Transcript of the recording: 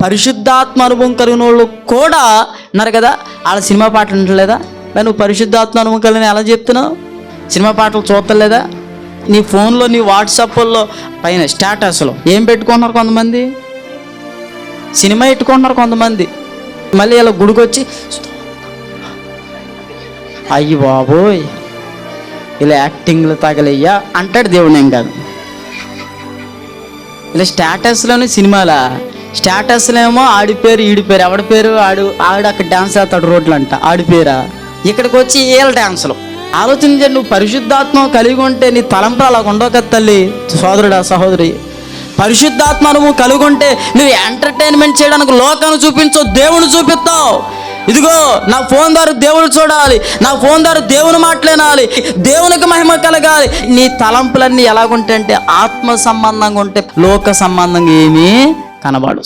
పరిశుద్ధాత్మ అనుభవం కలిగిన వాళ్ళు కూడా ఉన్నారు కదా, వాళ్ళ సినిమా పాటలు వింటలేదా? నువ్వు పరిశుద్ధాత్మ అనుభవం కలిగిన ఎలా చెప్తున్నావు? సినిమా పాటలు చూస్తలేదా? నీ ఫోన్లో, నీ వాట్సాప్లో పైన స్టేటస్లో ఏం పెట్టుకుంటున్నారు కొంతమంది? సినిమా పెట్టుకుంటున్నారు కొంతమంది. మళ్ళీ ఇలా గుడికి వచ్చి అయ్యి బాబోయ్ ఇలా యాక్టింగ్లు తగలయ్యా అంటాడు. దేవుని ఏం కాదు, ఇలా స్టేటస్లోనే సినిమాలా. స్టేటస్లో ఏమో ఆడి పేరు ఈడి పేరు, ఎవడి పేరు ఆడు అక్కడ డ్యాన్స్ చేస్తాడు రోడ్లు అంట, ఆడి పేరా. ఇక్కడికి వచ్చి ఏళ్ళ డ్యాన్సులు. ఆలోచించండి, నువ్వు పరిశుద్ధాత్మ కలిగి ఉంటే నీ తలంపులు అలా ఉండవు కదా తల్లి, సోదరుడా సహోదరి. పరిశుద్ధాత్మ అనుభవం కలిగి ఉంటే నువ్వు ఎంటర్టైన్మెంట్ చేయడానికి లోకాన్ని చూపించవు, దేవుని చూపిస్తావు. ఇదిగో నా ఫోన్ ద్వారా దేవుడు చూడాలి, నా ఫోన్ ద్వారా దేవుని మాట్లాడాలి, దేవునికి మహిమ కలగాలి. నీ తలంపులన్నీ ఎలాగుంటాయంటే ఆత్మ సంబంధంగా ఉంటే లోక సంబంధంగా ఏమీ కనబడు.